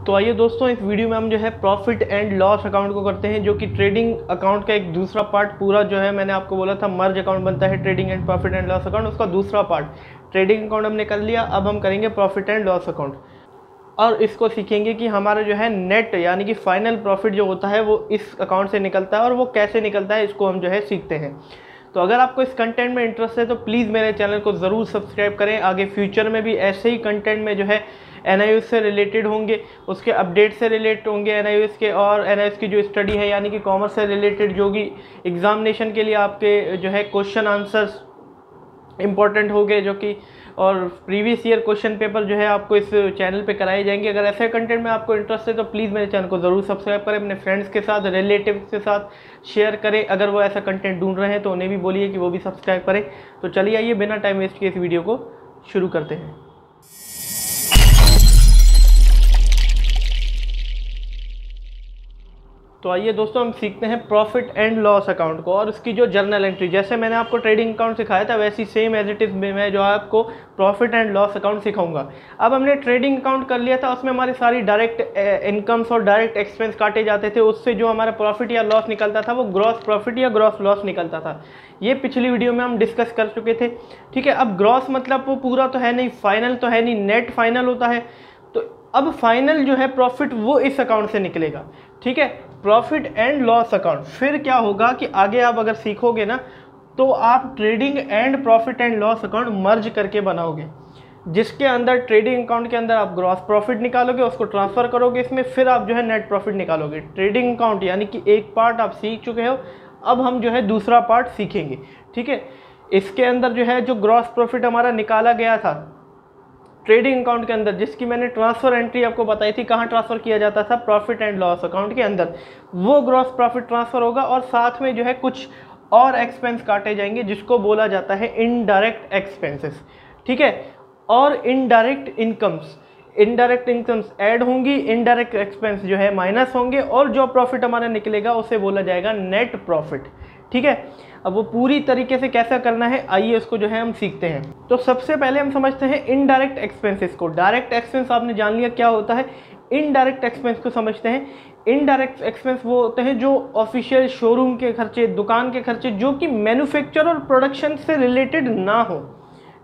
तो आइए दोस्तों, इस वीडियो में हम जो है प्रॉफिट एंड लॉस अकाउंट को करते हैं, जो कि ट्रेडिंग अकाउंट का एक दूसरा पार्ट पूरा जो है मैंने आपको बोला था मर्ज अकाउंट बनता है trading and profit and loss account, उसका दूसरा पार्ट ट्रेडिंग अकाउंट हमने कर लिया। अब हम करेंगे प्रॉफिट एंड लॉस अकाउंट और इसको सीखेंगे कि हमारा जो है नेट यानी कि फाइनल प्रॉफिट जो होता है वो इस अकाउंट से निकलता है और वो कैसे निकलता है इसको हम जो है सीखते हैं। तो अगर आपको इस कंटेंट में इंटरेस्ट है तो प्लीज़ मेरे चैनल को ज़रूर सब्सक्राइब करें। आगे फ्यूचर में भी ऐसे ही कंटेंट में जो है NIOS से रिलेटेड होंगे, उसके अपडेट से रिलेटेड होंगे NIOS के, और NIOS की जो स्टडी है यानी कि कॉमर्स से रिलेटेड जो कि एग्जामिनेशन के लिए आपके जो है क्वेश्चन आंसर्स इम्पॉर्टेंट हो गए, जो कि और प्रीवियस ईयर क्वेश्चन पेपर जो है आपको इस चैनल पे कराए जाएंगे। अगर ऐसे कंटेंट में आपको इंटरेस्ट है तो प्लीज़ मेरे चैनल को ज़रूर सब्सक्राइब करें, अपने फ्रेंड्स के साथ, रिलेटिव्स के साथ शेयर करें। अगर वो ऐसा कंटेंट ढूंढ रहे हैं तो उन्हें भी बोलिए कि वो भी सब्सक्राइब करें। तो चलिए आइए बिना टाइम वेस्ट किए इस वीडियो को शुरू करते हैं। तो आइए दोस्तों, हम सीखते हैं प्रॉफिट एंड लॉस अकाउंट को और उसकी जो जर्नल एंट्री। जैसे मैंने आपको ट्रेडिंग अकाउंट सिखाया था वैसी सेम एज इट इज़ मैं जो है आपको प्रॉफिट एंड लॉस अकाउंट सिखाऊंगा। अब हमने ट्रेडिंग अकाउंट कर लिया था, उसमें हमारी सारी डायरेक्ट इनकम्स और डायरेक्ट एक्सपेंस काटे जाते थे। उससे जो हमारा प्रॉफिट या लॉस निकलता था वो ग्रॉस प्रॉफिट या ग्रॉस लॉस निकलता था। ये पिछली वीडियो में हम डिस्कस कर चुके थे। ठीक है, अब ग्रॉस मतलब वो पूरा तो है नहीं, फाइनल तो है नहीं, नेट फाइनल होता है। तो अब फाइनल जो है प्रॉफिट वो इस अकाउंट से निकलेगा। ठीक है, प्रॉफिट एंड लॉस अकाउंट। फिर क्या होगा कि आगे आप अगर सीखोगे ना तो आप trading and profit and loss account merge करके बनाओगे, जिसके अंदर ट्रेडिंग अकाउंट के अंदर आप ग्रॉस प्रॉफिट निकालोगे, उसको ट्रांसफ़र करोगे इसमें, फिर आप जो है नेट प्रॉफिट निकालोगे। ट्रेडिंग अकाउंट यानी कि एक पार्ट आप सीख चुके हो, अब हम जो है दूसरा पार्ट सीखेंगे। ठीक है, इसके अंदर जो है जो ग्रॉस प्रॉफिट हमारा निकाला गया था ट्रेडिंग अकाउंट के अंदर, जिसकी मैंने ट्रांसफ़र एंट्री आपको बताई थी, कहाँ ट्रांसफ़र किया जाता था, प्रॉफिट एंड लॉस अकाउंट के अंदर, वो ग्रॉस प्रॉफिट ट्रांसफ़र होगा और साथ में जो है कुछ और एक्सपेंस काटे जाएंगे जिसको बोला जाता है इनडायरेक्ट एक्सपेंसेस। ठीक है, और इनडायरेक्ट इनकम्स ऐड होंगी, इनडायरेक्ट एक्सपेंस जो है माइनस होंगे और जो प्रॉफिट हमारा निकलेगा उसे बोला जाएगा नेट प्रॉफिट। ठीक है, अब वो पूरी तरीके से कैसा करना है आइए उसको जो है हम सीखते हैं। तो सबसे पहले हम समझते हैं इनडायरेक्ट एक्सपेंसेस को। डायरेक्ट एक्सपेंस आपने जान लिया क्या होता है, इनडायरेक्ट एक्सपेंस को समझते हैं। इनडायरेक्ट एक्सपेंस वो होते हैं जो ऑफिशियल शोरूम के खर्चे, दुकान के खर्चे, जो कि मैन्युफैक्चर और प्रोडक्शन से रिलेटेड ना हो।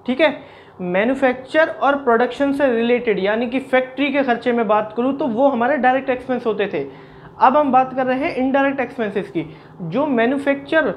ठीक है, मैन्युफैक्चर और प्रोडक्शन से रिलेटेड यानी कि फैक्ट्री के खर्चे में बात करूँ तो वो हमारे डायरेक्ट एक्सपेंस होते थे। अब हम बात कर रहे हैं इनडायरेक्ट एक्सपेंसेस की, जो मैन्युफैक्चर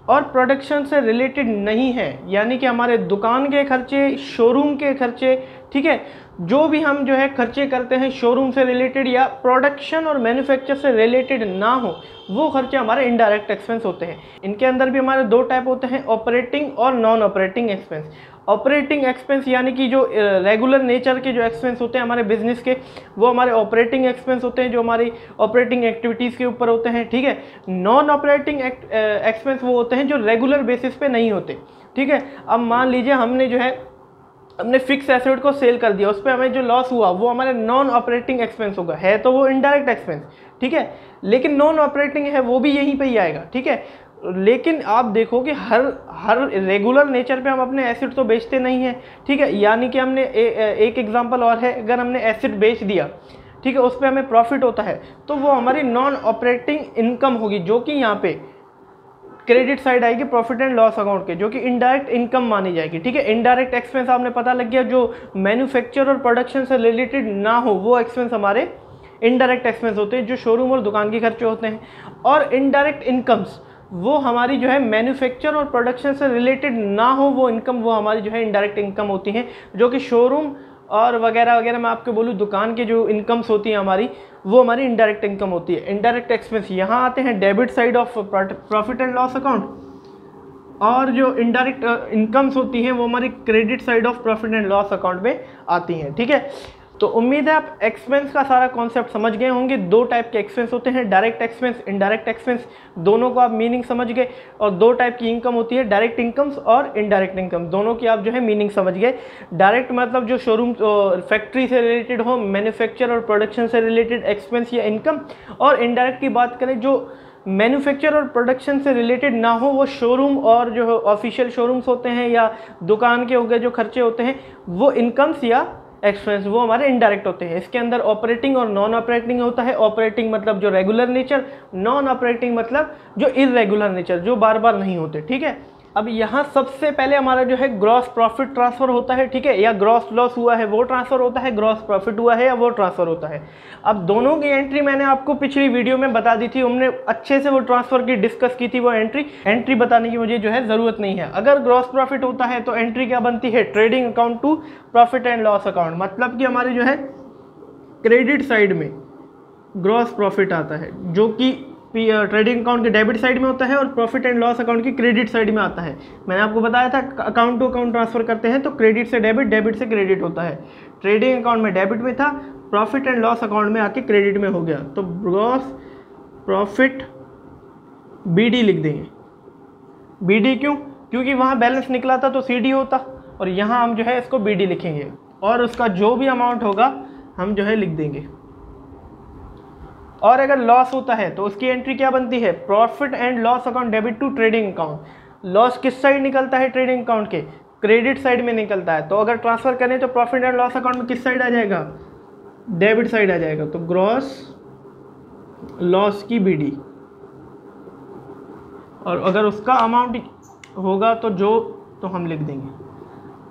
और प्रोडक्शन से रिलेटेड नहीं है, यानी कि हमारे दुकान के खर्चे, शोरूम के खर्चे। ठीक है, जो भी हम जो है खर्चे करते हैं शोरूम से रिलेटेड या प्रोडक्शन और मैन्युफैक्चर से रिलेटेड ना हो, वो खर्चे हमारे इनडायरेक्ट एक्सपेंस होते हैं। इनके अंदर भी हमारे दो टाइप होते हैं, ऑपरेटिंग और non operating expense. Operating expense यानी कि जो रेगुलर नेचर के जो एक्सपेंस होते हैं हमारे बिजनेस के, वो हमारे ऑपरेटिंग एक्सपेंस होते हैं, जो हमारी ऑपरेटिंग एक्टिविटीज़ के ऊपर होते हैं। ठीक है, नॉन ऑपरेटिंग एक्सपेंस वो होते हैं जो रेगुलर बेसिस पे नहीं होते। ठीक है, अब मान लीजिए हमने फिक्स एसेट को सेल कर दिया, उस पर हमें जो लॉस हुआ वो हमारे नॉन ऑपरेटिंग एक्सपेंस होगा, है तो वो इनडायरेक्ट एक्सपेंस। ठीक है, लेकिन नॉन ऑपरेटिंग है वो भी यहीं पे ही आएगा। ठीक है, लेकिन आप देखो कि हर रेगुलर नेचर पे हम अपने एसेट तो बेचते नहीं हैं। ठीक है, यानी कि हमने एक एग्जांपल और है, अगर हमने एसेट बेच दिया, ठीक है, उस पर हमें प्रॉफिट होता है तो वो हमारी नॉन ऑपरेटिंग इनकम होगी, जो कि यहाँ पे क्रेडिट साइड आएगी प्रॉफिट एंड लॉस अकाउंट के, जो कि इनडायरेक्ट इनकम मानी जाएगी। ठीक है, इनडायरेक्ट एक्सपेंस आपने पता लग गया, जो मैन्युफैक्चर और प्रोडक्शन से रिलेटेड ना हो वो एक्सपेंस हमारे इनडायरेक्ट एक्सपेंस होते हैं, जो शोरूम और दुकान के खर्चे होते हैं। और इनडायरेक्ट इनकम्स वो हमारी जो है मैन्युफैक्चर और प्रोडक्शन से रिलेटेड ना हो वो इनकम, वो हमारी जो है इनडायरेक्ट इनकम होती हैं, जो कि शोरूम और वगैरह वगैरह मैं आपको बोलूँ दुकान के जो इनकम्स होती हैं हमारी, वो हमारी इनडायरेक्ट इनकम होती है। इनडायरेक्ट एक्सपेंस यहाँ आते हैं debit side of profit and loss account, और जो इनडायरेक्ट इनकम्स होती हैं वो हमारी credit side of profit and loss account में आती हैं। ठीक है, तो उम्मीद है आप एक्सपेंस का सारा कॉन्सेप्ट समझ गए होंगे। दो टाइप के एक्सपेंस होते हैं, डायरेक्ट एक्सपेंस, इनडायरेक्ट एक्सपेंस, दोनों को आप मीनिंग समझ गए। और दो टाइप की इनकम होती है, डायरेक्ट इनकम्स और इनडायरेक्ट इनकम, दोनों की आप जो है मीनिंग समझ गए। डायरेक्ट मतलब जो शोरूम फैक्ट्री से रिलेटेड हो, मैन्युफैक्चर और प्रोडक्शन से रिलेटेड एक्सपेंस या इनकम। और इनडायरेक्ट की बात करें जो मैन्युफैक्चर और प्रोडक्शन से रिलेटेड ना हो, वो शोरूम और जो ऑफिशियल शोरूम्स होते हैं या दुकान के हो गए जो खर्चे होते हैं, वो इनकम्स या एक्सपेंस वो हमारे इनडायरेक्ट होते हैं। इसके अंदर ऑपरेटिंग और नॉन ऑपरेटिंग होता है। ऑपरेटिंग मतलब जो रेगुलर नेचर, नॉन ऑपरेटिंग मतलब जो इररेगुलर नेचर, जो बार बार नहीं होते, ठीक है। अब यहाँ सबसे पहले हमारा जो है ग्रॉस प्रॉफिट ट्रांसफर होता है, ठीक है, या ग्रॉस लॉस हुआ है वो ट्रांसफर होता है, ग्रॉस प्रॉफिट हुआ है या वो ट्रांसफर होता है। अब दोनों की एंट्री मैंने आपको पिछली वीडियो में बता दी थी, हमने अच्छे से वो ट्रांसफर की डिस्कस की थी। वो एंट्री बताने की मुझे जो है ज़रूरत नहीं है। अगर ग्रॉस प्रॉफिट होता है तो एंट्री क्या बनती है, trading account to profit and loss account, मतलब कि हमारे जो है क्रेडिट साइड में ग्रॉस प्रॉफिट आता है, जो कि ट्रेडिंग अकाउंट के डेबिट साइड में होता है और प्रॉफिट एंड लॉस अकाउंट की क्रेडिट साइड में आता है। मैंने आपको बताया था अकाउंट टू अकाउंट ट्रांसफर करते हैं तो क्रेडिट से डेबिट, डेबिट से क्रेडिट होता है। ट्रेडिंग अकाउंट में डेबिट में था, प्रॉफिट एंड लॉस अकाउंट में आके क्रेडिट में हो गया, तो ग्रॉस प्रॉफिट BD लिख देंगे। BD क्यों? क्योंकि वहाँ बैलेंस निकला था तो CD होता, और यहाँ हम जो है इसको BD लिखेंगे, और उसका जो भी अमाउंट होगा हम जो है लिख देंगे। और अगर लॉस होता है तो उसकी एंट्री क्या बनती है, profit and loss account debit to trading account. Loss किस साइड निकलता है ट्रेडिंग अकाउंट के, क्रेडिट साइड में निकलता है, तो अगर ट्रांसफर करें तो प्रॉफिट एंड लॉस अकाउंट में किस साइड आ जाएगा, डेबिट साइड आ जाएगा, तो ग्रॉस लॉस की BD। और अगर उसका अमाउंट होगा तो हम लिख देंगे।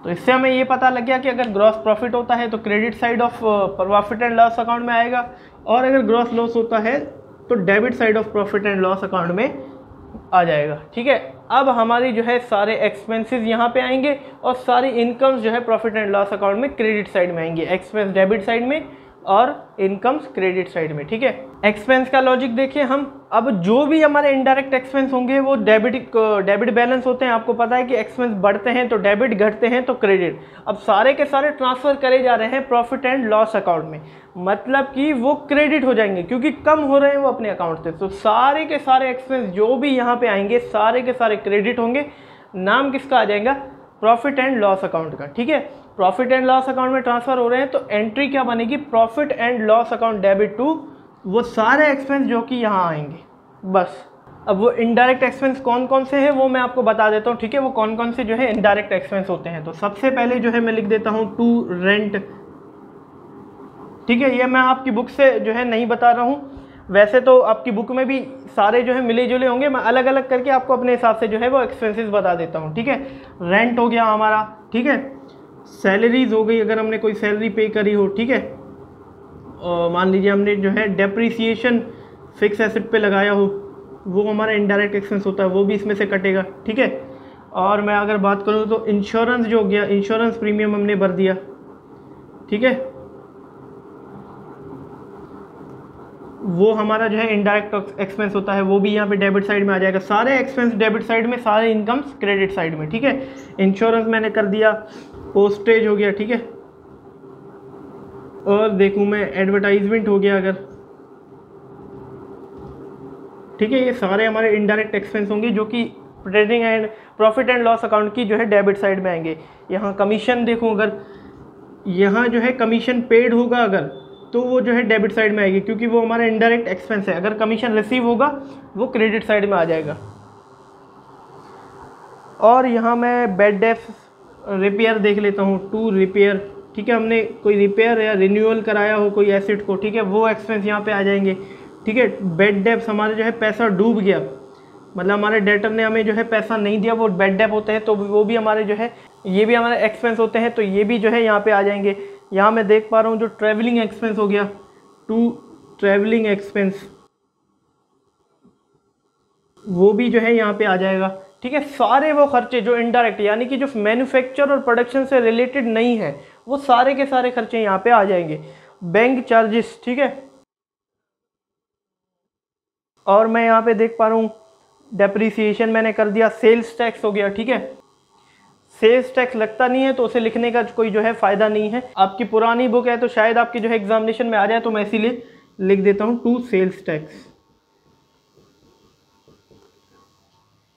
तो इससे हमें ये पता लग गया कि अगर ग्रॉस प्रॉफिट होता है तो credit side of profit and loss account में आएगा, और अगर ग्रॉस लॉस होता है तो debit side of profit and loss account में आ जाएगा, ठीक है। अब हमारी जो है सारे एक्सपेंसेस यहाँ पे आएंगे और सारी इनकम्स जो है प्रॉफिट एंड लॉस अकाउंट में क्रेडिट साइड में आएंगे, एक्सपेंस डेबिट साइड में और इनकम्स क्रेडिट साइड में, ठीक है। एक्सपेंस का लॉजिक देखिए हम, अब जो भी हमारे इनडायरेक्ट एक्सपेंस होंगे वो डेबिट बैलेंस होते हैं। आपको पता है कि एक्सपेंस बढ़ते हैं तो डेबिट, घटते हैं तो क्रेडिट। अब सारे के सारे ट्रांसफर करे जा रहे हैं प्रॉफिट एंड लॉस अकाउंट में, मतलब कि वो क्रेडिट हो जाएंगे क्योंकि कम हो रहे हैं वो अपने अकाउंट से। तो सारे के सारे एक्सपेंस जो भी यहाँ पे आएंगे सारे के सारे क्रेडिट होंगे। नाम किसका आ जाएगा, प्रॉफिट एंड लॉस अकाउंट का, ठीक है। प्रॉफिट एंड लॉस अकाउंट में ट्रांसफर हो रहे हैं तो एंट्री क्या बनेगी, profit and loss account debit to वो सारे एक्सपेंस जो कि यहाँ आएंगे, बस। अब वो इनडायरेक्ट एक्सपेंस कौन कौन से हैं वो मैं आपको बता देता हूँ, ठीक है। वो कौन कौन से जो है इनडायरेक्ट एक्सपेंस होते हैं, तो सबसे पहले जो है मैं लिख देता हूँ टू रेंट, ठीक है। ये मैं आपकी बुक से जो है नहीं बता रहा हूँ, वैसे तो आपकी बुक में भी सारे जो है मिले जुले होंगे, मैं अलग अलग करके आपको अपने हिसाब से जो है वो एक्सपेंसेस बता देता हूँ, ठीक है। रेंट हो गया हमारा, ठीक है। सैलरीज हो गई, अगर हमने कोई सैलरी पे करी हो, ठीक है। और मान लीजिए हमने जो है डेप्रिसिएशन फिक्स एसेट पे लगाया हो, वो हमारा इनडायरेक्ट एक्सपेंस होता है, वो भी इसमें से कटेगा, ठीक है। और मैं अगर बात करूँ तो इंश्योरेंस जो हो गया, इंश्योरेंस प्रीमियम हमने भर दिया, ठीक है, वो हमारा जो है इनडायरेक्ट एक्सपेंस होता है, वो भी यहाँ पे डेबिट साइड में आ जाएगा। सारे एक्सपेंस डेबिट साइड में, सारे इनकम्स क्रेडिट साइड में, ठीक है। इंश्योरेंस मैंने कर दिया, पोस्टेज हो गया, ठीक है। और देखूँ मैं एडवर्टाइजमेंट हो गया अगर, ठीक है। ये सारे हमारे इनडायरेक्ट एक्सपेंस होंगे जो कि trading and profit and loss account की जो है डेबिट साइड में आएंगे। यहाँ कमीशन देखूँ अगर, यहाँ जो है कमीशन पेड होगा अगर, तो वो जो है डेबिट साइड में आएगी क्योंकि वो हमारा इनडायरेक्ट एक्सपेंस है। अगर कमीशन रिसीव होगा वो क्रेडिट साइड में आ जाएगा। और यहाँ मैं बैड डेप्ट रिपेयर देख लेता हूँ, टू रिपेयर, ठीक है। हमने कोई रिपेयर या रिन्यूअल कराया हो कोई एसेट को, ठीक है, वो एक्सपेंस यहाँ पे आ जाएंगे, ठीक है। बैड डेप्ट हमारे जो है पैसा डूब गया, मतलब हमारे डेटर ने हमें जो है पैसा नहीं दिया, वो बैड डेप्ट होते हैं, तो वो भी हमारे जो है, ये भी हमारे एक्सपेंस होते हैं, तो ये भी जो है यहाँ पे आ जाएंगे। यहाँ मैं देख पा रहा हूँ जो ट्रैवलिंग एक्सपेंस हो गया, टू ट्रैवलिंग एक्सपेंस, वो भी जो है यहाँ पे आ जाएगा, ठीक है। सारे वो खर्चे जो इनडायरेक्ट यानी कि जो मैन्युफैक्चर और प्रोडक्शन से रिलेटेड नहीं है, वो सारे के सारे खर्चे यहाँ पे आ जाएंगे। बैंक चार्जेस, ठीक है। और मैं यहाँ पे देख पा रहा हूँ डेप्रिसिएशन मैंने कर दिया, सेल्स टैक्स हो गया, ठीक है। सेल्स टैक्स लगता नहीं है तो उसे लिखने का कोई जो है फ़ायदा नहीं है। आपकी पुरानी बुक है तो शायद आपकी जो है एग्जामिनेशन में आ जाए, तो मैं इसीलिए लिख देता हूँ टू सेल्स टैक्स।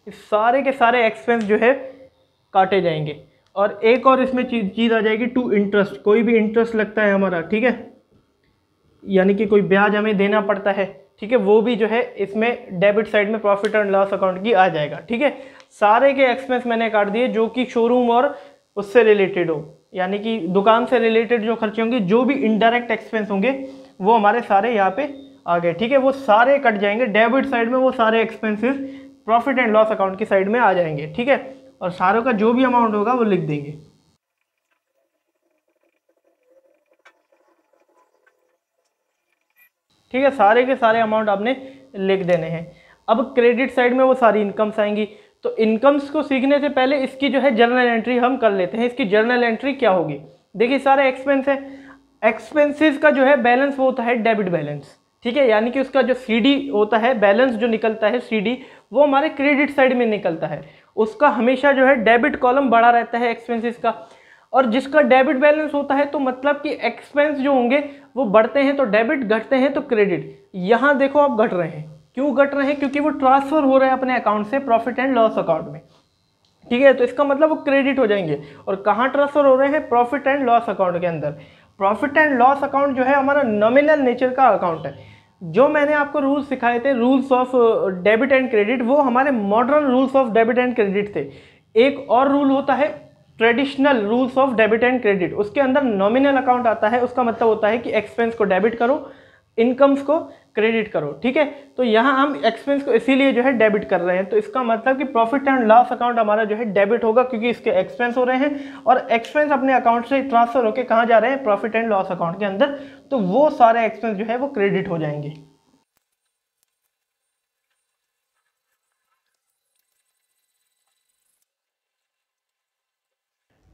सारे के सारे एक्सपेंस जो है काटे जाएंगे। और एक और इसमें चीज़ आ जाएगी, टू इंटरेस्ट, कोई भी इंटरेस्ट लगता है हमारा, ठीक है, यानी कि कोई ब्याज हमें देना पड़ता है, ठीक है, वो भी जो है इसमें डेबिट साइड में प्रॉफिट एंड लॉस अकाउंट की आ जाएगा, ठीक है। सारे के एक्सपेंस मैंने काट दिए जो कि शोरूम और उससे रिलेटेड हो, यानी कि दुकान से रिलेटेड जो खर्चे होंगे, जो भी इनडायरेक्ट एक्सपेंस होंगे वो हमारे सारे यहाँ पे आ गए। ठीक है, वो सारे कट जाएंगे डेबिट साइड में, वो सारे expenses profit and loss account की साइड में आ जाएंगे। ठीक है, और सारों का जो भी अमाउंट होगा वो लिख देंगे। ठीक है, सारे के सारे अमाउंट आपने लिख देने हैं। अब क्रेडिट साइड में वो सारी इनकम्स आएंगी। तो इनकम्स को सीखने से पहले इसकी जो है जर्नल एंट्री हम कर लेते हैं। इसकी जर्नल एंट्री क्या होगी? देखिए, सारे एक्सपेंस है, एक्सपेंसेस का जो है बैलेंस वो होता है डेबिट बैलेंस। ठीक है, यानी कि उसका जो सीडी होता है, बैलेंस जो निकलता है सीडी, वो हमारे क्रेडिट साइड में निकलता है। उसका हमेशा जो है डेबिट कॉलम बड़ा रहता है एक्सपेंसेस का। और जिसका डेबिट बैलेंस होता है तो मतलब कि एक्सपेंस जो होंगे वो बढ़ते हैं तो डेबिट, घटते हैं तो क्रेडिट। यहाँ देखो आप घट रहे हैं, क्यों घट रहे हैं? क्योंकि वो ट्रांसफर हो रहे हैं अपने अकाउंट से प्रॉफिट एंड लॉस अकाउंट में। ठीक है, तो इसका मतलब वो क्रेडिट हो जाएंगे। और कहाँ ट्रांसफर हो रहे हैं? प्रॉफिट एंड लॉस अकाउंट के अंदर। प्रॉफिट एंड लॉस अकाउंट जो है हमारा नॉमिनल नेचर का अकाउंट है। जो मैंने आपको रूल्स सिखाए थे, rules of debit and credit, वो हमारे modern rules of debit and credit थे। एक और रूल होता है traditional rules of debit and credit, उसके अंदर नॉमिनल अकाउंट आता है। उसका मतलब होता है कि एक्सपेंस को डेबिट करो, इनकम्स को क्रेडिट करो। ठीक है, तो यहाँ हम एक्सपेंस को इसीलिए जो है डेबिट कर रहे हैं। तो इसका मतलब कि प्रॉफिट एंड लॉस अकाउंट हमारा जो है डेबिट होगा, क्योंकि इसके एक्सपेंस हो रहे हैं और एक्सपेंस अपने अकाउंट से ट्रांसफर होकर कहाँ जा रहे हैं? प्रॉफिट एंड लॉस अकाउंट के अंदर। तो वो सारे एक्सपेंस जो है वो क्रेडिट हो जाएंगे।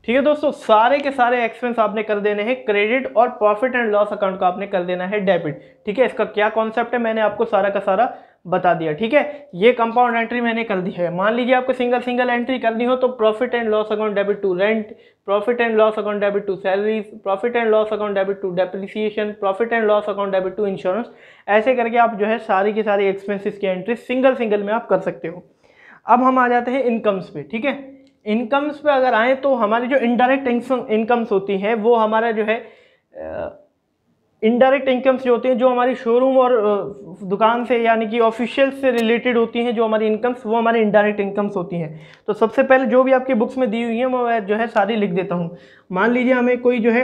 ठीक है दोस्तों, सारे के सारे एक्सपेंस आपने कर देने हैं क्रेडिट और प्रॉफिट एंड लॉस अकाउंट को आपने कर देना है डेबिट। ठीक है, इसका क्या कॉन्सेप्ट है मैंने आपको सारा का सारा बता दिया। ठीक है, ये कंपाउंड एंट्री मैंने कर दी है। मान लीजिए आपको सिंगल सिंगल एंट्री करनी हो तो profit and loss account debit to rent, profit and loss account debit to salaries, profit and loss account debit to depreciation, profit and loss account debit to insurance. ऐसे करके आप जो है सारी की सारी एक्सपेंसिस की एंट्री सिंगल सिंगल में आप कर सकते हो। अब हम आ जाते हैं इनकम्स पे। ठीक है, इनकम्स पे अगर आए तो हमारी जो इनडायरेक्ट इनकम्स होती हैं वो हमारा जो है इनडायरेक्ट इनकम्स जो होती हैं, जो हमारी शोरूम और दुकान से यानी कि ऑफिशियल से रिलेटेड होती हैं, जो हमारी इनकम्स, वो हमारी इनडायरेक्ट इनकम्स होती हैं। तो सबसे पहले जो भी आपकी बुक्स में दी हुई हैं वो जो है सारी लिख देता हूँ। मान लीजिए हमें कोई जो है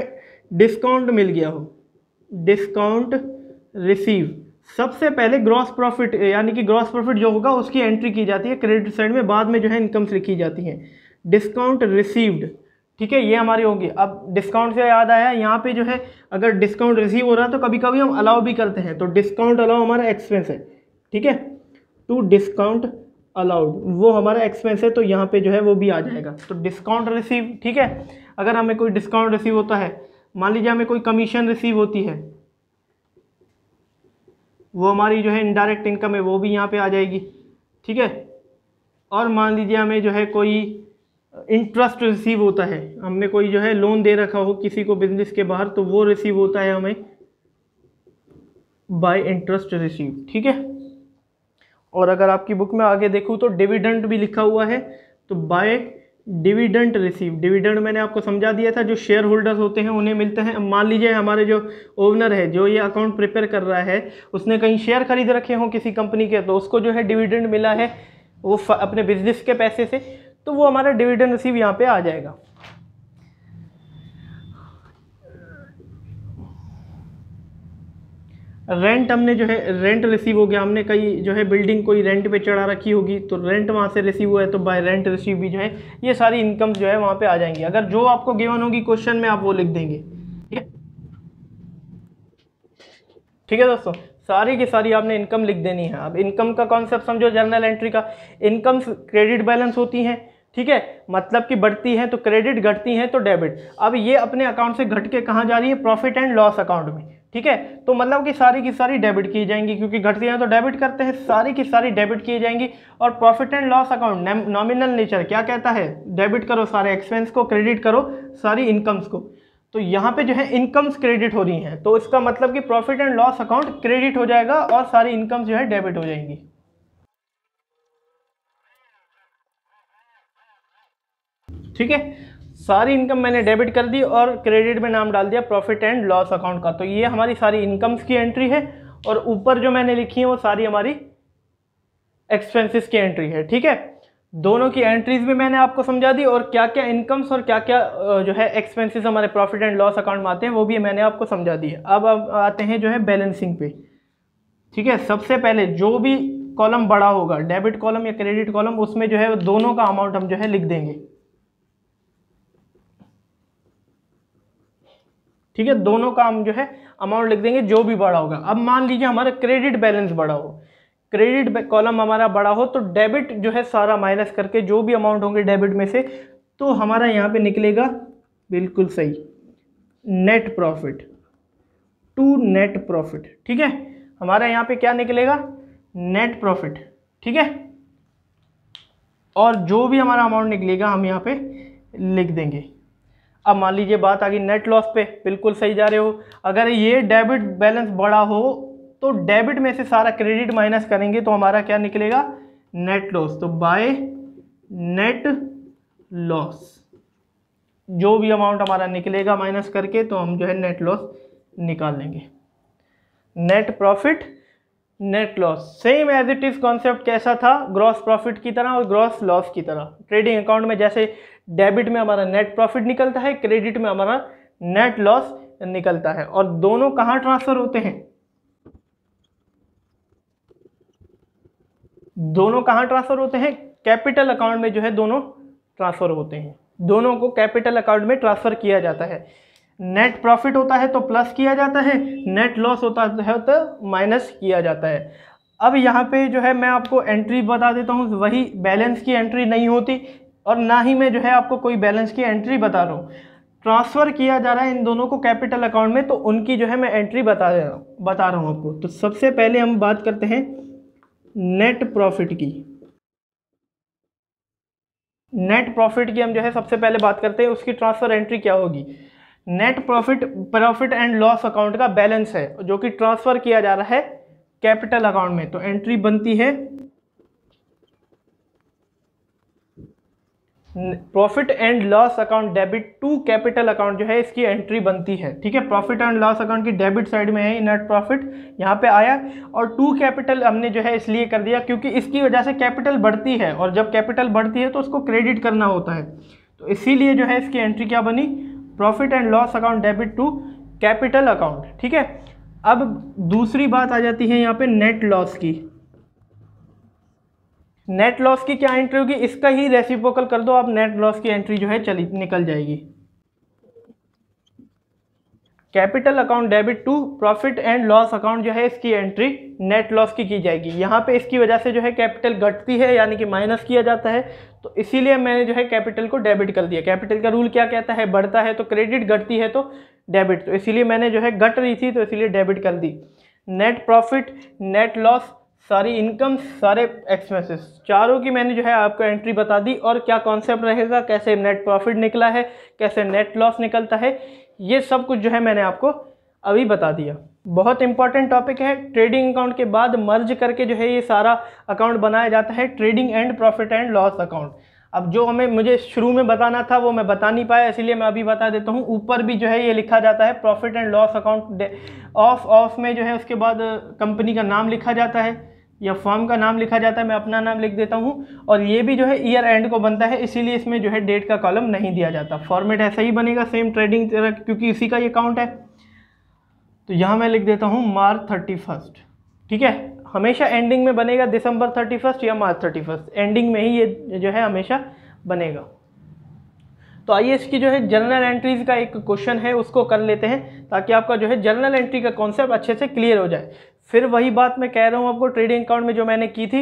डिस्काउंट मिल गया हो, डिस्काउंट रिसीव। सबसे पहले ग्रॉस प्रॉफिट यानी कि ग्रॉस प्रॉफिट जो होगा उसकी एंट्री की जाती है क्रेडिट साइड में, बाद में जो है इनकम्स लिखी जाती हैं। डिस्काउंट रिसीव्ड, ठीक है, ये हमारी होगी। अब डिस्काउंट से याद आया, यहाँ पे जो है अगर डिस्काउंट रिसीव हो रहा है तो कभी कभी हम अलाउ भी करते हैं, तो डिस्काउंट अलाउ हमारा एक्सपेंस है। ठीक है, टू डिस्काउंट अलाउड वो हमारा एक्सपेंस है, तो यहाँ पे जो है वो भी आ जाएगा। तो डिस्काउंट रिसीव, ठीक है, अगर हमें कोई डिस्काउंट रिसीव होता है, मान लीजिए हमें कोई कमीशन रिसीव होती है, वो हमारी जो है इनडायरेक्ट इनकम है, वो भी यहाँ पे आ जाएगी। ठीक है, और मान लीजिए हमें जो है कोई इंटरेस्ट रिसीव होता है, हमने कोई जो है लोन दे रखा हो किसी को बिजनेस के बाहर, तो वो रिसीव होता है हमें बाय इंटरेस्ट रिसीव। ठीक है, और अगर आपकी बुक में आगे देखूँ तो डिविडेंड भी लिखा हुआ है, तो बाय डिविडेंड रिसीव। डिविडेंड मैंने आपको समझा दिया था, जो शेयर होल्डर्स होते हैं उन्हें मिलते हैं। मान लीजिए हमारे जो ओनर है, जो ये अकाउंट प्रिपेयर कर रहा है, उसने कहीं शेयर खरीद रखे हों किसी कंपनी के, तो उसको जो है डिविडेंड मिला है वो अपने बिजनेस के पैसे से, तो वो हमारा डिविडेंड रिसीव यहाँ पे आ जाएगा। रेंट हमने जो है रेंट रिसीव हो गया, हमने कहीं जो है बिल्डिंग कोई रेंट पे चढ़ा रखी होगी तो रेंट वहाँ से रिसीव हुआ है, तो बाय रेंट रिसीव भी जो है ये सारी इनकम्स जो है वहाँ पे आ जाएंगी। अगर जो आपको गिवन होगी क्वेश्चन में आप वो लिख देंगे। ठीक है, ठीक है दोस्तों, सारी की सारी आपने इनकम लिख देनी है। अब इनकम का कॉन्सेप्ट समझो, जर्नल एंट्री का। इनकम्स क्रेडिट बैलेंस होती हैं, ठीक है, मतलब कि बढ़ती हैं तो क्रेडिट, घटती हैं तो डेबिट। अब ये अपने अकाउंट से घट के कहाँ जा रही है? प्रॉफिट एंड लॉस अकाउंट में। ठीक है, तो मतलब कि सारी की सारी डेबिट की जाएंगी, क्योंकि घटती हैं तो डेबिट करते हैं, सारी की सारी डेबिट की जाएंगी। और profit and loss account nominal nature क्या कहता है? डेबिट करो सारे एक्सपेंस को, क्रेडिट करो सारी इनकम्स को। तो यहाँ पे जो है इनकम्स क्रेडिट हो रही हैं, तो इसका मतलब कि profit and loss account credit हो जाएगा और सारी इनकम्स जो है डेबिट हो जाएंगी। ठीक है, सारी इनकम मैंने डेबिट कर दी और क्रेडिट में नाम डाल दिया प्रॉफिट एंड लॉस अकाउंट का। तो ये हमारी सारी इनकम्स की एंट्री है, और ऊपर जो मैंने लिखी है वो सारी हमारी एक्सपेंसेस की एंट्री है। ठीक है, दोनों की एंट्रीज भी मैंने आपको समझा दी, और क्या क्या इनकम्स और क्या क्या जो है एक्सपेंसेस हमारे प्रॉफिट एंड लॉस अकाउंट में आते हैं वो भी मैंने आपको समझा दी है। अब आते हैं जो है बैलेंसिंग पे। ठीक है, सबसे पहले जो भी कॉलम बड़ा होगा, डेबिट कॉलम या क्रेडिट कॉलम, उसमें जो है दोनों का अमाउंट हम जो है लिख देंगे। ठीक है, दोनों का हम जो है अमाउंट लिख देंगे जो भी बड़ा होगा। अब मान लीजिए हमारा क्रेडिट बैलेंस बड़ा हो, क्रेडिट कॉलम हमारा बड़ा हो, तो डेबिट जो है सारा माइनस करके जो भी अमाउंट होंगे डेबिट में से, तो हमारा यहाँ पे निकलेगा बिल्कुल सही net profit to net profit. ठीक है, हमारा यहाँ पे क्या निकलेगा, नेट प्रॉफिट। ठीक है, और जो भी हमारा अमाउंट निकलेगा हम यहाँ पे लिख देंगे। अब मान लीजिए बात आ गई नेट लॉस पे, बिल्कुल सही जा रहे हो। अगर ये डेबिट बैलेंस बड़ा हो तो डेबिट में से सारा क्रेडिट माइनस करेंगे तो हमारा क्या निकलेगा, नेट लॉस। तो बाय नेट लॉस जो भी अमाउंट हमारा निकलेगा माइनस करके, तो हम जो है नेट लॉस निकाल लेंगे। Net profit, net loss, same as it is concept कैसा था, ग्रॉस प्रॉफिट की तरह और ग्रॉस लॉस की तरह। ट्रेडिंग अकाउंट में जैसे डेबिट में हमारा नेट प्रॉफिट निकलता है, क्रेडिट में हमारा नेट लॉस निकलता है। और दोनों कहाँ ट्रांसफर होते हैं, दोनों कहाँ ट्रांसफर होते हैं, कैपिटल अकाउंट में जो है दोनों ट्रांसफर होते हैं। दोनों को कैपिटल अकाउंट में ट्रांसफर किया जाता है। नेट प्रॉफिट होता है तो प्लस किया जाता है, नेट लॉस होता है तो माइनस किया जाता है। अब यहाँ पे जो है मैं आपको एंट्री बता देता हूँ, वही बैलेंस की एंट्री नहीं होती और ना ही मैं जो है आपको कोई बैलेंस की एंट्री बता रहा हूँ। ट्रांसफ़र किया जा रहा है इन दोनों को कैपिटल अकाउंट में, तो उनकी जो है मैं एंट्री बता रहा हूँ आपको। तो सबसे पहले हम बात करते हैं नेट प्रॉफिट की। नेट प्रॉफिट की हम जो है सबसे पहले बात करते हैं, उसकी ट्रांसफ़र एंट्री क्या होगी। Net profit and loss account का बैलेंस है जो कि ट्रांसफ़र किया जा रहा है कैपिटल अकाउंट में, तो एंट्री बनती है profit and loss account debit to capital account, जो है इसकी एंट्री बनती है। ठीक है, प्रॉफिट एंड लॉस अकाउंट की डेबिट साइड में है नेट प्रॉफिट, यहाँ पे आया, और टू कैपिटल हमने जो है इसलिए कर दिया क्योंकि इसकी वजह से कैपिटल बढ़ती है, और जब कैपिटल बढ़ती है तो उसको क्रेडिट करना होता है, तो इसीलिए जो है इसकी एंट्री क्या बनी, profit and loss account debit to capital account. ठीक है, अब दूसरी बात आ जाती है यहाँ पे नेट लॉस की। नेट लॉस की क्या एंट्री होगी, इसका ही रेसिप्रोकल कर दो आप, नेट लॉस की एंट्री जो है चली निकल जाएगी। Capital account debit to profit and loss account, जो है इसकी एंट्री नेट लॉस की जाएगी। यहाँ पे इसकी वजह से जो है कैपिटल घटती है, यानी कि माइनस किया जाता है, तो इसीलिए मैंने जो है कैपिटल को डेबिट कर दिया। कैपिटल का रूल क्या कहता है, बढ़ता है तो क्रेडिट, घटती है तो डेबिट, तो इसीलिए मैंने जो है घट रही थी तो इसीलिए डेबिट कर दी। नेट प्रॉफिट, नेट लॉस, सारी इनकम, सारे एक्सपेंसेस, चारों की मैंने जो है आपको एंट्री बता दी, और क्या कॉन्सेप्ट रहेगा, कैसे नेट प्रॉफिट निकला है, कैसे नेट लॉस निकलता है, ये सब कुछ जो है मैंने आपको अभी बता दिया। बहुत इंपॉर्टेंट टॉपिक है। ट्रेडिंग अकाउंट के बाद मर्ज करके जो है ये सारा अकाउंट बनाया जाता है, trading and profit and loss account. अब जो मुझे शुरू में बताना था वो मैं बता नहीं पाया, इसीलिए मैं अभी बता देता हूँ। ऊपर भी जो है ये लिखा जाता है profit and loss account, of में जो है उसके बाद कंपनी का नाम लिखा जाता है या फर्म का नाम लिखा जाता है, मैं अपना नाम लिख देता हूँ। और ये भी जो है ईयर एंड को बनता है, इसीलिए इसमें जो है डेट का कॉलम नहीं दिया जाता। फॉर्मेट ऐसा ही बनेगा सेम ट्रेडिंग तरह, क्योंकि इसी का ये अकाउंट है। तो यहाँ मैं लिख देता हूँ मार्च 31। ठीक है, हमेशा एंडिंग में बनेगा दिसंबर 31 या मार्च 31, एंडिंग में ही ये जो है हमेशा बनेगा। तो आइए इसकी जो है जर्नल एंट्रीज का एक क्वेश्चन है उसको कर लेते हैं, ताकि आपका जो है जर्नल एंट्री का कॉन्सेप्ट अच्छे से क्लियर हो जाए। फिर वही बात मैं कह रहा हूँ आपको, ट्रेडिंग अकाउंट में जो मैंने की थी,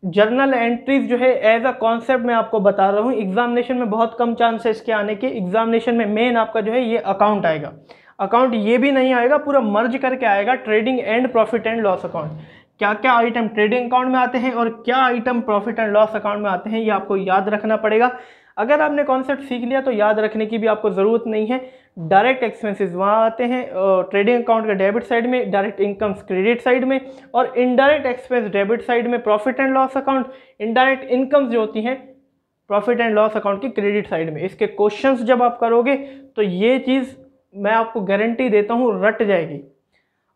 जर्नल एंट्रीज जो है एज अ कॉन्सेप्ट मैं आपको बता रहा हूँ। एग्जामिनेशन में बहुत कम चांस है इसके आने के। एग्जामिनेशन में मेन आपका जो है ये अकाउंट आएगा। अकाउंट ये भी नहीं आएगा, पूरा मर्ज करके आएगा, trading and profit and loss account. क्या क्या आइटम ट्रेडिंग अकाउंट में आते हैं और क्या item profit and loss account में आते हैं, ये आपको याद रखना पड़ेगा। अगर आपने कॉन्सेप्ट सीख लिया तो याद रखने की भी आपको ज़रूरत नहीं है। डायरेक्ट एक्सपेंसेस वहाँ आते हैं ट्रेडिंग अकाउंट का डेबिट साइड में, डायरेक्ट इनकम्स क्रेडिट साइड में, और इनडायरेक्ट एक्सपेंस डेबिट साइड में profit and loss account, indirect incomes जो होती हैं प्रॉफिट एंड लॉस अकाउंट की क्रेडिट साइड में। इसके क्वेश्चंस जब आप करोगे तो ये चीज़ मैं आपको गारंटी देता हूँ रट जाएगी,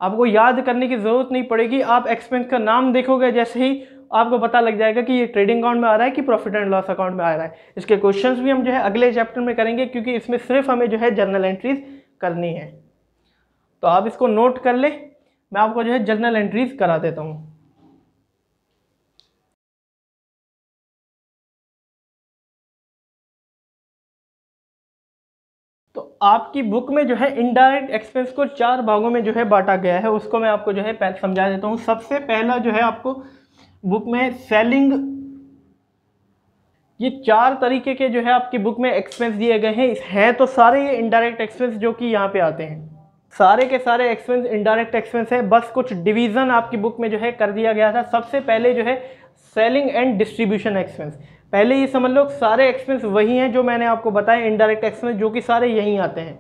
आपको याद करने की ज़रूरत नहीं पड़ेगी। आप एक्सपेंस का नाम देखोगे जैसे ही, आपको पता लग जाएगा कि ये ट्रेडिंग अकाउंट में आ रहा है कि प्रॉफिट एंड लॉस अकाउंट में आ रहा है। इसके क्वेश्चंस भी हम जो है अगले चैप्टर में करेंगे, क्योंकि इसमें सिर्फ हमें जो है जर्नल एंट्रीज करनी है। तो आप इसको नोट कर ले, मैं आपको जो है जर्नल एंट्रीज करा देता हूँ। तो आपकी बुक में जो है इनडायरेक्ट एक्सपेंस को 4 भागों में जो है बांटा गया है, उसको मैं आपको जो है समझा देता हूँ। सबसे पहला जो है आपको बुक में सेलिंग, ये 4 तरीके के जो है आपकी बुक में एक्सपेंस दिए गए हैं तो सारे ये इनडायरेक्ट एक्सपेंस जो कि यहाँ पे आते हैं, सारे के सारे एक्सपेंस इनडायरेक्ट एक्सपेंस है। बस कुछ डिवीज़न आपकी बुक में जो है कर दिया गया था। सबसे पहले जो है सेलिंग एंड डिस्ट्रीब्यूशन एक्सपेंस। पहले ये समझ लो सारे एक्सपेंस वही हैं जो मैंने आपको बताया इनडायरेक्ट एक्सपेंस, जो कि सारे यहीं आते हैं।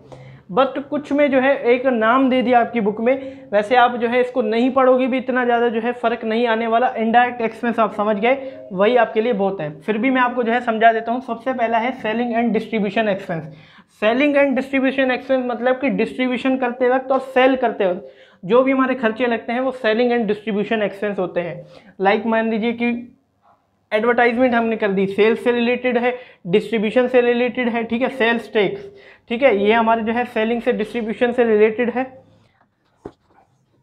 बट कुछ में जो है एक नाम दे दिया आपकी बुक में, वैसे आप जो है इसको नहीं पढ़ोगे भी इतना ज़्यादा जो है फ़र्क नहीं आने वाला। इनडायरेक्ट एक्सपेंस आप समझ गए, वही आपके लिए बहुत है। फिर भी मैं आपको जो है समझा देता हूँ। सबसे पहला है selling and distribution expense. Selling and distribution expense मतलब कि डिस्ट्रीब्यूशन करते वक्त और सेल करते वक्त जो भी हमारे खर्चे लगते हैं वो सेलिंग एंड डिस्ट्रीब्यूशन एक्सपेंस होते हैं। लाइक मान लीजिए कि एडवर्टाइजमेंट हमने कर दी, सेल्स से रिलेटेड है, डिस्ट्रीब्यूशन से रिलेटेड है, ठीक है, सेल्स टैक्स, ठीक है, ये हमारे जो है सेलिंग से डिस्ट्रीब्यूशन से रिलेटेड है।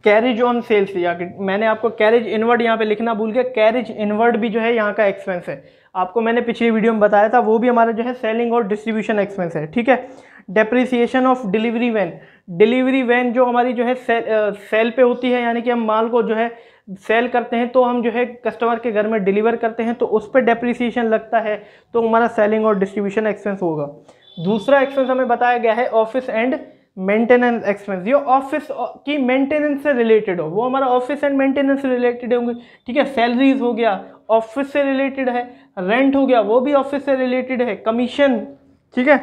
कैरेज ऑन सेल्स, या मैंने आपको कैरेज इनवर्ड यहाँ पे लिखना भूल गया, कैरेज इनवर्ड भी जो है यहाँ का एक्सपेंस है। आपको मैंने पिछली वीडियो में बताया था, वो भी हमारा जो है सेलिंग और डिस्ट्रीब्यूशन एक्सपेंस है, ठीक है। Depreciation of delivery van, delivery van जो हमारी जो है सेल पे होती है, यानी कि हम माल को जो है सेल करते हैं तो हम जो है कस्टमर के घर में डिलीवर करते हैं, तो उस पर डेप्रिसिएशन लगता है, तो हमारा सेलिंग और डिस्ट्रीब्यूशन एक्सपेंस होगा। दूसरा एक्सपेंस हमें बताया गया है ऑफिस एंड मेंटेनेंस एक्सपेंस। जो ऑफिस की मेंटेनेंस से रिलेटेड हो वो हमारा ऑफिस एंड मेंटेनेंस से रिलेटेड होंगे, ठीक है। सैलरीज हो गया ऑफिस से रिलेटेड है, रेंट हो गया वो भी ऑफिस से रिलेटेड है, कमीशन, ठीक है,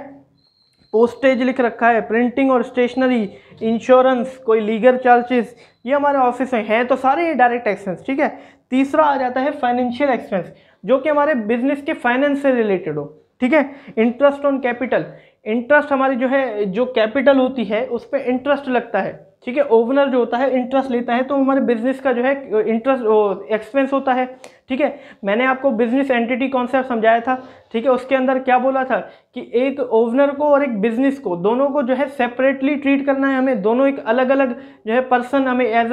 पोस्टेज लिख रखा है, प्रिंटिंग और स्टेशनरी, इंश्योरेंस, कोई लीगल चार्जेस, ये हमारे ऑफिस में हैं, तो सारे ये डायरेक्ट एक्सपेंस, ठीक है। तीसरा आ जाता है फाइनेंशियल एक्सपेंस, जो कि हमारे बिजनेस के फाइनेंस से रिलेटेड हो, ठीक है। इंटरेस्ट ऑन कैपिटल, इंटरेस्ट हमारी जो है जो कैपिटल होती है उस पर इंटरेस्ट लगता है, ठीक है। ओनर जो होता है इंटरेस्ट लेता है, तो हमारे बिजनेस का जो है इंटरेस्ट एक्सपेंस होता है, ठीक है। मैंने आपको बिजनेस एंटिटी कॉन्सेप्ट समझाया था, ठीक है। उसके अंदर क्या बोला था कि एक ओनर को और एक बिजनेस को दोनों को जो है सेपरेटली ट्रीट करना है हमें, दोनों एक अलग अलग जो है पर्सन हमें एज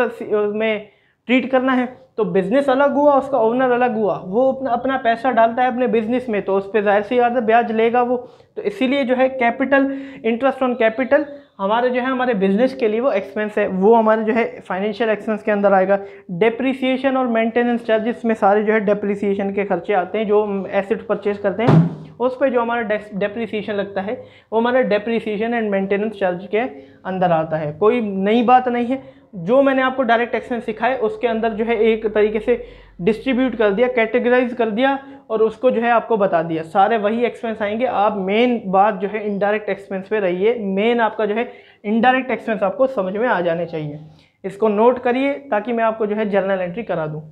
में ट्रीट करना है। तो बिजनेस अलग हुआ, उसका ओनर अलग हुआ, वो अपना पैसा डालता है अपने बिजनेस में, तो उस पर जाहिर सी बात है ब्याज लेगा वो। तो इसीलिए जो है कैपिटल, इंटरेस्ट ऑन कैपिटल हमारे जो है हमारे बिजनेस के लिए वो एक्सपेंस है, वो हमारे जो है फाइनेंशियल एक्सपेंस के अंदर आएगा। डेप्रिसिएशन और मेंटेनेंस चार्जेस में सारे जो है डेप्रिसिएशन के खर्चे आते हैं, जो एसेट परचेज करते हैं उस पर जो हमारा डेप्रिसिएशन लगता है वो हमारे डेप्रिसिएशन एंड मेंटेनेंस चार्ज के अंदर आता है। कोई नई बात नहीं है, जो मैंने आपको डायरेक्ट एक्सपेंस सिखाए उसके अंदर जो है एक तरीके से डिस्ट्रीब्यूट कर दिया, कैटेगराइज कर दिया और उसको जो है आपको बता दिया, सारे वही एक्सपेंस आएंगे। आप मेन बात जो है इनडायरेक्ट एक्सपेंस पे रहिए, मेन आपका जो है इनडायरेक्ट एक्सपेंस आपको समझ में आ जाने चाहिए। इसको नोट करिए ताकि मैं आपको जो है जर्नल एंट्री करा दूँ।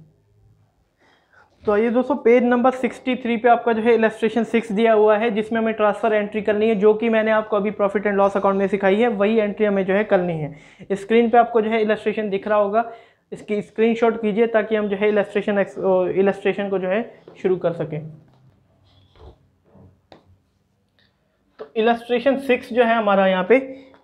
तो ये दोस्तों पेज नंबर 63 पे आपका जो है इलस्ट्रेशन 6 दिया हुआ है, जिसमें हमें ट्रांसफ़र एंट्री करनी है, जो कि मैंने आपको अभी प्रॉफिट एंड लॉस अकाउंट में सिखाई है, वही एंट्री हमें जो है करनी है। स्क्रीन पे आपको जो है इलस्ट्रेशन दिख रहा होगा, इसकी स्क्रीनशॉट कीजिए ताकि हम जो है इलस्ट्रेशन को जो है शुरू कर सकें। तो इलस्ट्रेशन 6 जो है हमारा यहाँ पे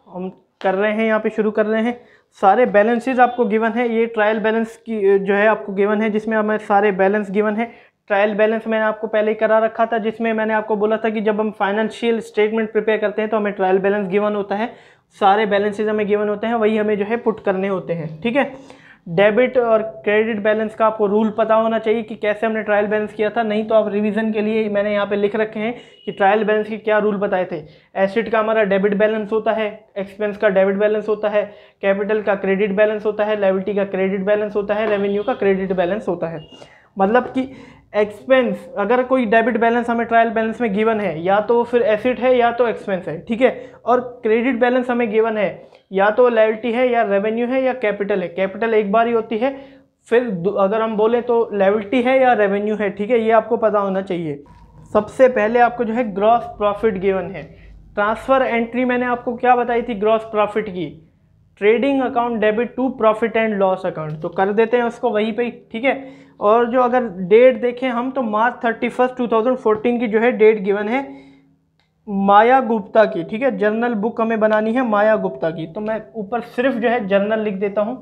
हम कर रहे हैं, यहाँ पे शुरू कर रहे हैं। सारे बैलेंसेस आपको गिवन है, ये ट्रायल बैलेंस की जो है आपको गिवन है, जिसमें हमें सारे बैलेंस गिवन है। ट्रायल बैलेंस मैंने आपको पहले ही करा रखा था, जिसमें मैंने आपको बोला था कि जब हम फाइनेंशियल स्टेटमेंट प्रिपेयर करते हैं तो हमें ट्रायल बैलेंस गिवन होता है, सारे बैलेंसेज हमें गिवन होते हैं, वही हमें जो है पुट करने होते हैं, ठीक है। डेबिट और क्रेडिट बैलेंस का आपको रूल पता होना चाहिए कि कैसे हमने ट्रायल बैलेंस किया था, नहीं तो आप रिवीजन के लिए मैंने यहाँ पे लिख रखे हैं कि ट्रायल बैलेंस के क्या रूल बताए थे। एसेट का हमारा डेबिट बैलेंस होता है, एक्सपेंस का डेबिट बैलेंस होता है, कैपिटल का क्रेडिट बैलेंस होता है, लायबिलिटी का क्रेडिट बैलेंस होता है, रेवेन्यू का क्रेडिट बैलेंस होता है। मतलब कि एक्सपेंस अगर कोई डेबिट बैलेंस हमें ट्रायल बैलेंस में गिवन है, या तो फिर एसेट है या तो एक्सपेंस है, ठीक है। और क्रेडिट बैलेंस हमें गिवन है, या तो लायबिलिटी है या रेवेन्यू है या कैपिटल है। कैपिटल एक बार ही होती है, फिर अगर हम बोले तो लायबिलिटी है या रेवेन्यू है, ठीक है, ये आपको पता होना चाहिए। सबसे पहले आपको जो है ग्रॉस प्रॉफिट गिवन है। ट्रांसफ़र एंट्री मैंने आपको क्या बताई थी ग्रॉस प्रॉफिट की, trading account debit to profit and loss account, तो कर देते हैं उसको वहीं पे, ठीक है। और जो अगर डेट देखें हम तो मार्च 31, 2014 की जो है डेट गिवन है माया गुप्ता की, ठीक है। जर्नल बुक हमें बनानी है माया गुप्ता की, तो मैं ऊपर सिर्फ जो है जर्नल लिख देता हूं,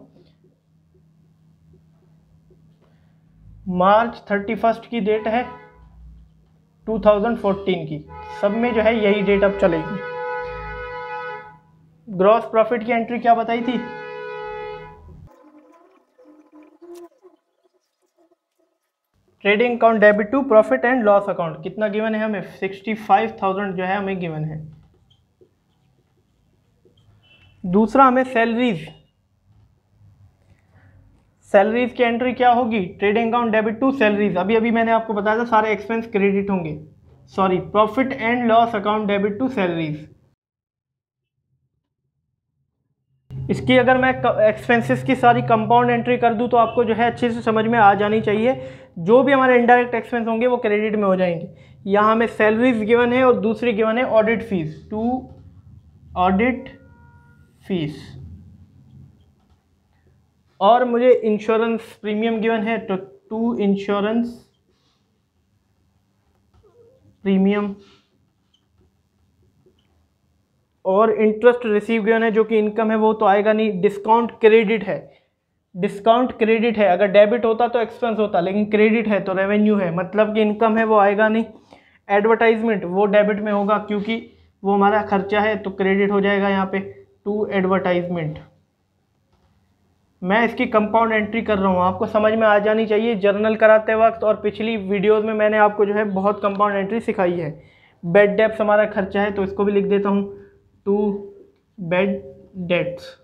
मार्च 31 की डेट है 2014 की, सब में जो है यही डेट अब चलेगी। ग्रॉस प्रॉफिट की एंट्री क्या बताई थी, trading account debit to profit and loss account, कितना गिवन है हमें, 65,000 जो है हमें गिवन है। दूसरा हमें सैलरीज, सैलरीज की एंट्री क्या होगी, trading account debit to salaries, अभी अभी मैंने आपको बताया था सारे एक्सपेंस क्रेडिट होंगे, sorry profit and loss account debit to salaries. इसकी अगर मैं एक्सपेंसेस की सारी कंपाउंड एंट्री कर दूं तो आपको जो है अच्छे से समझ में आ जानी चाहिए, जो भी हमारे इनडायरेक्ट एक्सपेंस होंगे वो क्रेडिट में हो जाएंगे। यहाँ हमें सैलरीज गिवन है और दूसरी गिवन है audit fees, to audit fees, और मुझे इंश्योरेंस प्रीमियम गिवन है तो टू इंश्योरेंस प्रीमियम, और इंटरेस्ट रिसीव गिवन है जो कि इनकम है, वो तो आएगा नहीं, डिस्काउंट क्रेडिट है, डिस्काउंट क्रेडिट है, अगर डेबिट होता तो एक्सपेंस होता, लेकिन क्रेडिट है तो रेवेन्यू है, मतलब कि इनकम है वो आएगा नहीं। एडवर्टाइजमेंट वो डेबिट में होगा क्योंकि वो हमारा खर्चा है, तो क्रेडिट हो जाएगा यहाँ पे टू एडवर्टाइजमेंट। मैं इसकी कंपाउंड एंट्री कर रहा हूँ, आपको समझ में आ जानी चाहिए जर्नल कराते वक्त, और पिछली वीडियोज़ में मैंने आपको जो है बहुत कंपाउंड एंट्री सिखाई है। बेड डेप्स हमारा खर्चा है तो इसको भी लिख देता हूँ, टू बेड डेट्स,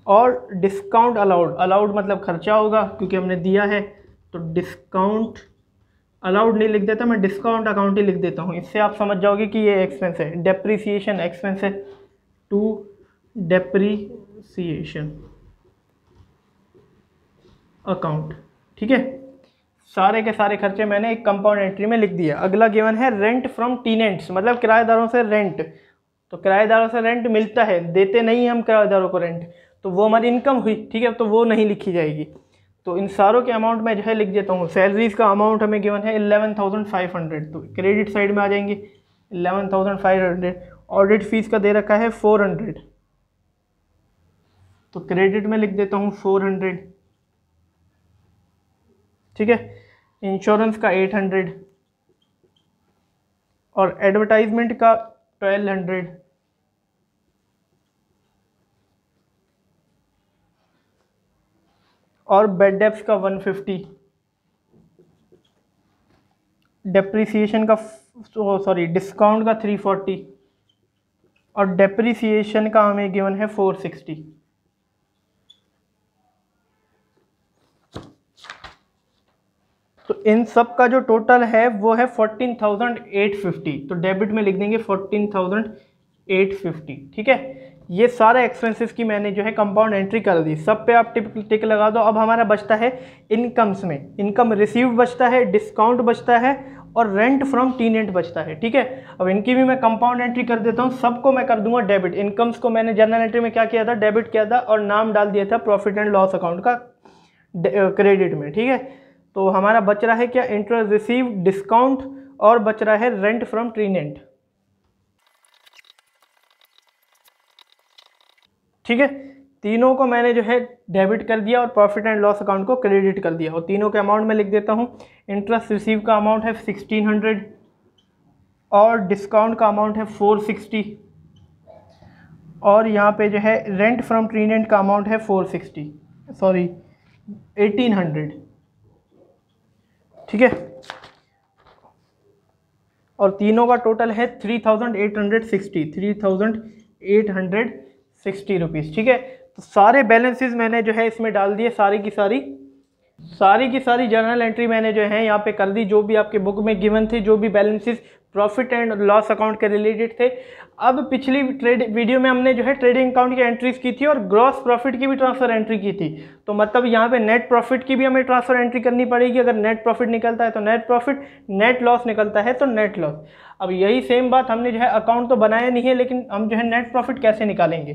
और डिस्काउंट अलाउड, अलाउड मतलब खर्चा होगा क्योंकि हमने दिया है, तो डिस्काउंट अलाउड नहीं लिख देता, मैं डिस्काउंट अकाउंट ही लिख देता हूँ, इससे आप समझ जाओगे कि ये एक्सपेंस है। डेप्रीसिएशन एक्सपेंस है, टू डेप्रीसिएशन अकाउंट, ठीक है। सारे के सारे खर्चे मैंने एक कंपाउंड एंट्री में लिख दिया। अगला गिवन है रेंट फ्रॉम टीनेंट्स, मतलब किराएदारों से रेंट, तो किराएदारों से रेंट मिलता है, देते नहीं हम किराएदारों को रेंट, तो वो हमारी इनकम हुई, ठीक है, तो वो नहीं लिखी जाएगी। तो इन सारों के अमाउंट मैं जो है लिख देता हूँ। सैलरीज का अमाउंट हमें गिवन है 11,500, तो क्रेडिट साइड में आ जाएंगे 11,500। ऑडिट फीस का दे रखा है 400, तो क्रेडिट में लिख देता हूँ 400, ठीक है। इंश्योरेंस का 800 और एडवर्टाइजमेंट का 1200, और बेड डेप्स का 150, डेप्रीसिएशन का सॉरी डिस्काउंट का 340, और डेप्रीसिएशन का हमें गिवन है 460। तो इन सब का जो टोटल है वो है 14,850, तो डेबिट में लिख देंगे 14,850, ठीक है। ये सारे एक्सपेंसेस की मैंने जो है कंपाउंड एंट्री कर दी, सब पे आप टिक लगा दो। अब हमारा बचता है इनकम्स में, इनकम रिसीव बचता है, डिस्काउंट बचता है, और रेंट फ्रॉम टीनेंट बचता है, ठीक है। अब इनकी भी मैं कंपाउंड एंट्री कर देता हूँ, सबको मैं कर दूंगा डेबिट। इनकम्स को मैंने जर्नल एंट्री में क्या किया था, डेबिट किया था, और नाम डाल दिया था प्रॉफिट एंड लॉस अकाउंट का क्रेडिट में, ठीक है। तो हमारा बच रहा है क्या, इंटरेस्ट रिसीव, डिस्काउंट, और बच रहा है रेंट फ्रॉम टीनेंट, ठीक है। तीनों को मैंने जो है डेबिट कर दिया और प्रॉफिट एंड लॉस अकाउंट को क्रेडिट कर दिया, और तीनों के अमाउंट में लिख देता हूँ। इंटरेस्ट रिसीव का अमाउंट है 1600, और डिस्काउंट का अमाउंट है 460, और यहाँ पे जो है रेंट फ्रॉम टीनेंट का अमाउंट है 1800, ठीक है। और तीनों का टोटल है 3,860 रुपीज़, ठीक है। तो सारे बैलेंसेस मैंने जो है इसमें डाल दिए, सारी की सारी जर्नल एंट्री मैंने जो है यहाँ पे कर दी, जो भी आपके बुक में गिवन थे, जो भी balances profit and loss account के रिलेटेड थे। अब पिछली वीडियो में हमने जो है ट्रेडिंग अकाउंट की एंट्रीज की थी और ग्रॉस प्रॉफिट की भी ट्रांसफ़र एंट्री की थी। तो मतलब यहाँ पे नेट प्रॉफिट की भी हमें ट्रांसफ़र एंट्री करनी पड़ेगी। अगर नेट प्रॉफिट निकलता है तो नेट प्रॉफिट, नेट लॉस निकलता है तो नेट लॉस। अब यही सेम बात हमने जो है अकाउंट तो बनाया नहीं है, लेकिन हम जो है नेट प्रॉफिट कैसे निकालेंगे।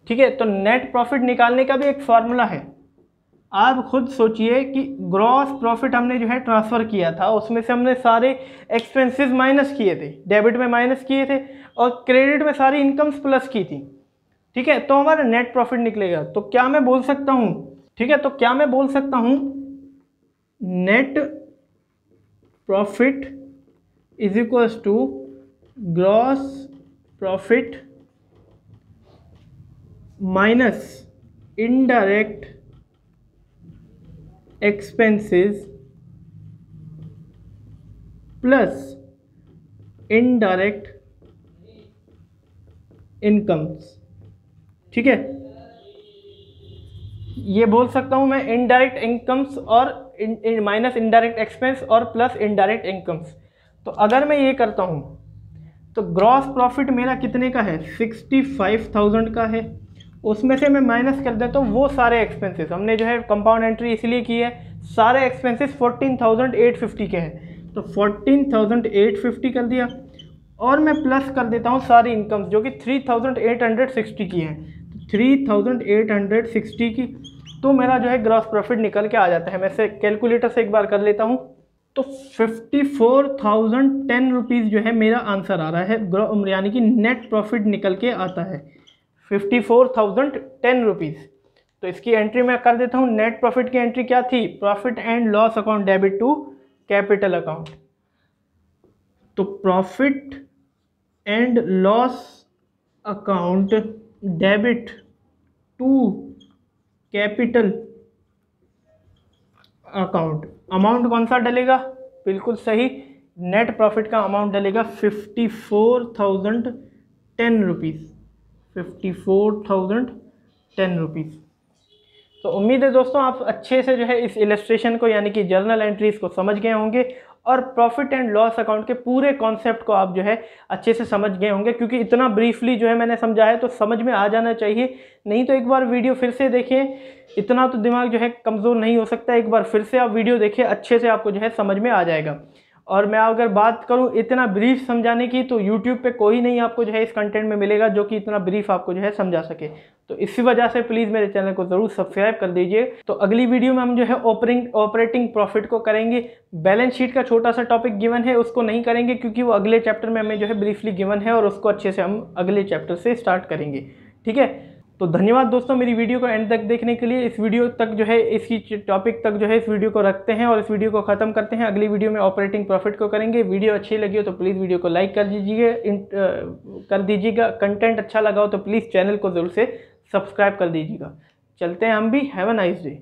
ठीक है, तो नेट प्रॉफिट निकालने का भी एक फॉर्मूला है। आप खुद सोचिए कि ग्रॉस प्रॉफिट हमने जो है ट्रांसफ़र किया था, उसमें से हमने सारे एक्सपेंसेस माइनस किए थे, डेबिट में माइनस किए थे और क्रेडिट में सारी इनकम्स प्लस की थी। ठीक है, तो हमारा नेट प्रॉफिट निकलेगा। तो क्या मैं बोल सकता हूँ, ठीक है, तो क्या मैं बोल सकता हूँ net profit is equals to gross profit minus indirect expenses plus indirect incomes. ठीक है, ये बोल सकता हूं मैं इनडायरेक्ट इनकम्स और माइनस इनडायरेक्ट एक्सपेंस और प्लस इनडायरेक्ट इनकम्स। तो अगर मैं ये करता हूं तो ग्रॉस प्रॉफिट मेरा कितने का है, 65,000 का है। उसमें से मैं माइनस कर देता हूँ वो सारे एक्सपेंसेस, हमने जो है कंपाउंड एंट्री इसलिए की है, सारे एक्सपेंसेस 14,850 के हैं, तो 14,850 कर दिया और मैं प्लस कर देता हूँ सारी इनकम्स जो कि 3,860 की हैं, तो 3,860 की, तो मेरा जो है ग्रॉस प्रॉफिट निकल के आ जाता है। मैं से कैलकुलेटर से एक बार कर लेता हूँ, तो 54,010 रुपीज़ जो है मेरा आंसर आ रहा है, यानी कि नेट प्रॉफिट निकल के आता है 54,010 रुपीज़। तो इसकी एंट्री मैं कर देता हूँ। नेट प्रॉफिट की एंट्री क्या थी, profit and loss account debit to capital account. तो profit and loss account debit to capital account, amount कौन सा डलेगा, बिल्कुल सही, नेट प्रॉफिट का अमाउंट डलेगा 54,010 रुपीज़, 54,010 रुपीज़। तो उम्मीद है दोस्तों आप अच्छे से जो है इस इलस्ट्रेशन को यानी कि जर्नल एंट्रीज को समझ गए होंगे और प्रॉफिट एंड लॉस अकाउंट के पूरे कॉन्सेप्ट को आप जो है अच्छे से समझ गए होंगे, क्योंकि इतना ब्रीफली जो है मैंने समझाया तो समझ में आ जाना चाहिए। नहीं तो एक बार वीडियो फिर से देखें, इतना तो दिमाग जो है कमज़ोर नहीं हो सकता, एक बार फिर से आप वीडियो देखिए, अच्छे से आपको जो है समझ में आ जाएगा। और मैं अगर बात करूं इतना ब्रीफ समझाने की, तो YouTube पे कोई नहीं आपको जो है इस कंटेंट में मिलेगा जो कि इतना ब्रीफ आपको जो है समझा सके। तो इसी वजह से प्लीज़ मेरे चैनल को ज़रूर सब्सक्राइब कर दीजिए। तो अगली वीडियो में हम जो है ऑपरेटिंग प्रॉफिट को करेंगे। बैलेंस शीट का छोटा सा टॉपिक गिवन है, उसको नहीं करेंगे क्योंकि वो अगले चैप्टर में हमें जो है ब्रीफली गिवन है और उसको अच्छे से हम अगले चैप्टर से स्टार्ट करेंगे। ठीक है, तो धन्यवाद दोस्तों मेरी वीडियो को एंड तक देखने के लिए। इस वीडियो तक जो है इसी टॉपिक तक जो है इस वीडियो को रखते हैं और इस वीडियो को ख़त्म करते हैं। अगली वीडियो में ऑपरेटिंग प्रॉफिट को करेंगे। वीडियो अच्छी लगी हो तो प्लीज़ वीडियो को लाइक कर दीजिएगा। कंटेंट अच्छा लगा हो तो प्लीज़ चैनल को ज़रूर से सब्सक्राइब कर दीजिएगा। चलते हैं हम भी। Have a nice day.